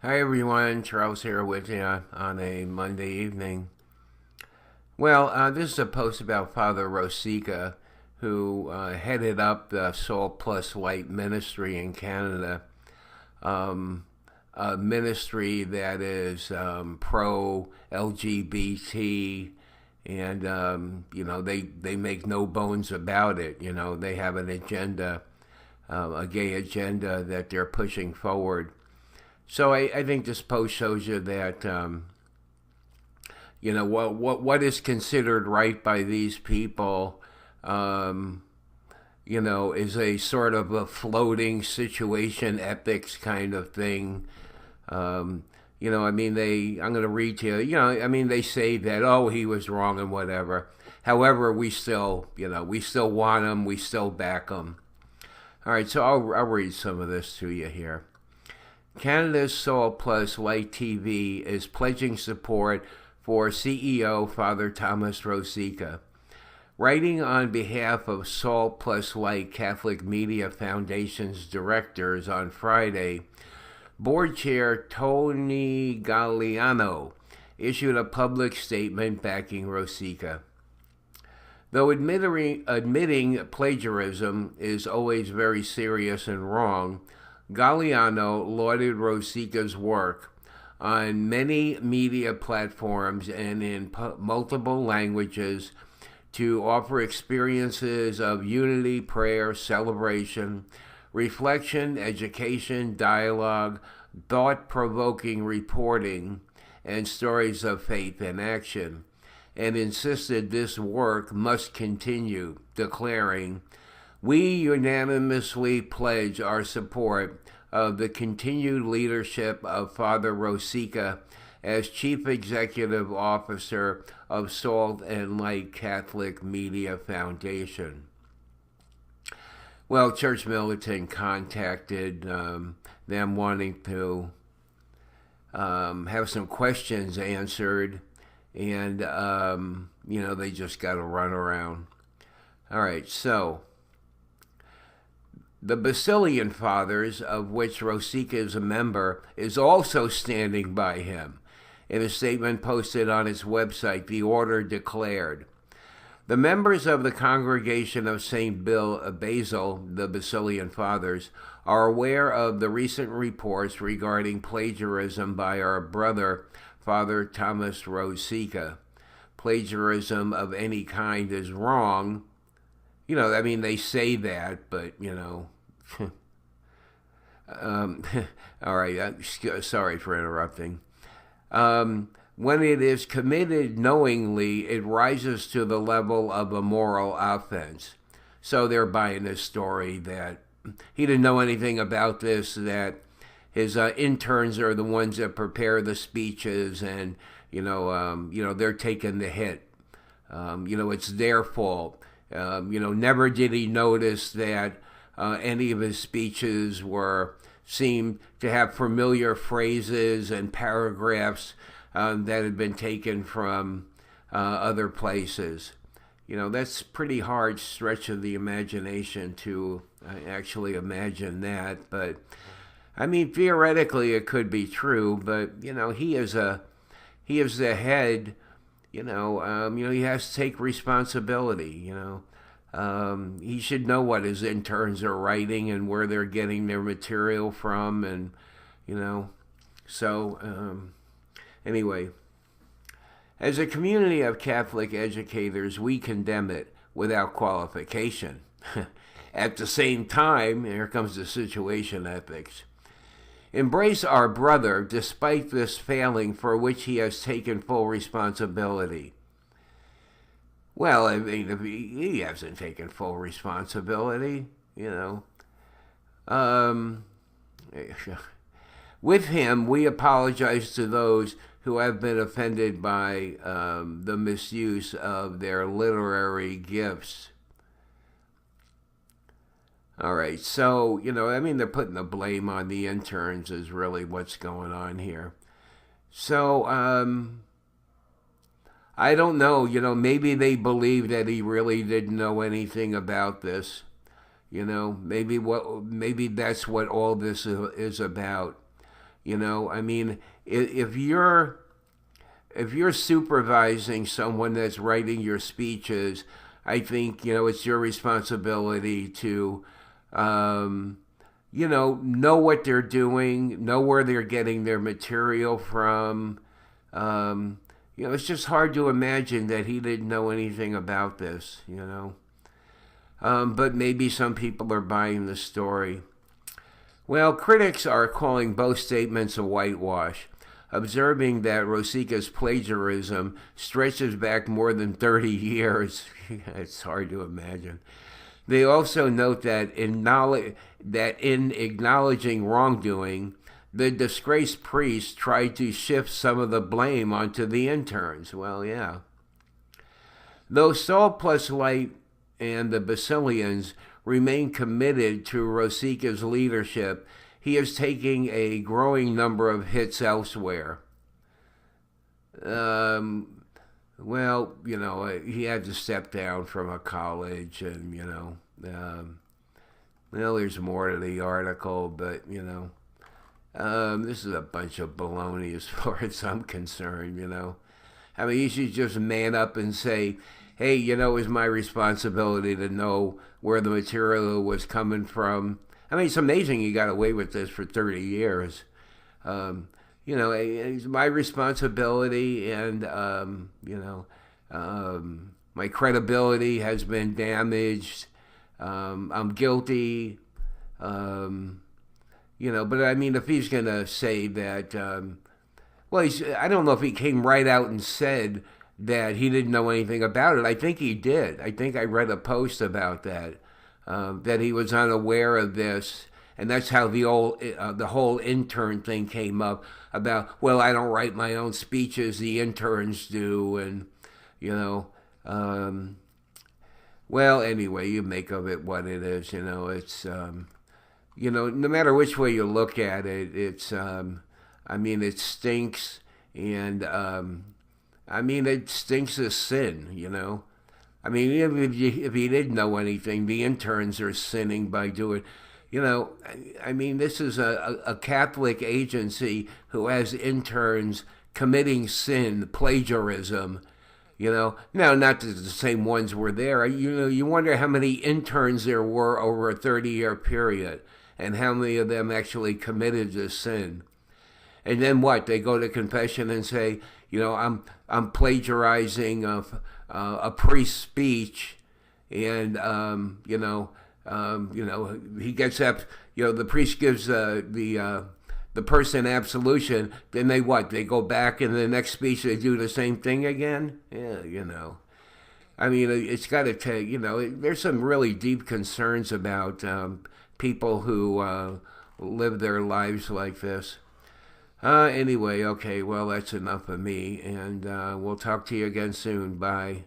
Hi everyone, Charles here with you on a Monday evening. Well, this is a post about Father Rosica, who headed up the Salt Plus Light ministry in Canada, a ministry that is pro LGBT, and they make no bones about it. They have an agenda, a gay agenda that they're pushing forward. So I think this post shows you that what is considered right by these people, is a sort of a floating situation ethics kind of thing. I'm going to read to you. They say that he was wrong and whatever. However, we still want him. We still back him. All right, so I'll read some of this to you here. Canada's Salt Plus Light TV is pledging support for CEO Father Thomas Rosica. Writing on behalf of Salt Plus Light Catholic Media Foundation's directors on Friday, Board Chair Tony Galliano issued a public statement backing Rosica. Though admitting plagiarism is always very serious and wrong, Galliano lauded Rosica's work on many media platforms and in multiple languages to offer experiences of unity, prayer, celebration, reflection, education, dialogue, thought-provoking reporting, and stories of faith and action, and insisted this work must continue, declaring, "We unanimously pledge our support of the continued leadership of Father Rosica as Chief Executive Officer of Salt and Light Catholic Media Foundation." Well, Church Militant contacted them wanting to have some questions answered, and, they just got to run around. All right, so the Basilian Fathers, of which Rosica is a member, is also standing by him. In a statement posted on its website, the order declared, "The members of the Congregation of St. Basil, the Basilian Fathers, are aware of the recent reports regarding plagiarism by our brother, Father Thomas Rosica. Plagiarism of any kind is wrong." They say that, but, all right, sorry for interrupting. When it is committed knowingly, it rises to the level of a moral offense. So they're buying this story that he didn't know anything about this, that his interns are the ones that prepare the speeches, and, they're taking the hit. It's their fault. Never did he notice that any of his speeches seemed to have familiar phrases and paragraphs that had been taken from other places. That's pretty hard stretch of the imagination to actually imagine that. But, theoretically it could be true, but, he is the head. He has to take responsibility, He should know what his interns are writing and where they're getting their material from, and, anyway. As a community of Catholic educators, we condemn it without qualification. At the same time, here comes the situation ethics. Embrace our brother despite this failing for which he has taken full responsibility. Well, he hasn't taken full responsibility, With him, we apologize to those who have been offended by the misuse of their literary gifts. All right, so, they're putting the blame on the interns is really what's going on here. So, I don't know, maybe they believe that he really didn't know anything about this. Maybe that's what all this is about. You know, I mean, if you're supervising someone that's writing your speeches, I think, you know, it's your responsibility to, know what they're doing, know where they're getting their material from. It's just hard to imagine that he didn't know anything about this, you know. But maybe some people are buying the story. Well, critics are calling both statements a whitewash, observing that Rosica's plagiarism stretches back more than 30 years. It's hard to imagine. They also note that in acknowledging wrongdoing, the disgraced priest tried to shift some of the blame onto the interns. Well, yeah. Though Salt plus Light and the Basilians remain committed to Rosica's leadership, he is taking a growing number of hits elsewhere. He had to step down from a college, and, there's more to the article, but, this is a bunch of baloney as far as I'm concerned, I mean, he should just man up and say, hey, it's my responsibility to know where the material was coming from. I mean, it's amazing he got away with this for 30 years. It's my responsibility, and, my credibility has been damaged. I'm guilty. But I mean, if he's going to say that, I don't know if he came right out and said that he didn't know anything about it. I think he did. I think I read a post about that, that he was unaware of this, and that's how the whole intern thing came up about, well, I don't write my own speeches, the interns do, and, well, anyway, you make of it what it is, it's, no matter which way you look at it, it's, it stinks, and, it stinks of sin, I mean, even if you didn't know anything, the interns are sinning by doing, this is a Catholic agency who has interns committing sin, plagiarism, now, not that the same ones were there. You wonder how many interns there were over a 30-year period and how many of them actually committed this sin. And then what? They go to confession and say, I'm plagiarizing a priest's speech, and he gets up. The priest gives the person absolution. Then they what? They go back in the next speech. They do the same thing again. Yeah, I mean, it's got to take. There's some really deep concerns about people who live their lives like this. Anyway, okay, well, that's enough of me, and we'll talk to you again soon. Bye.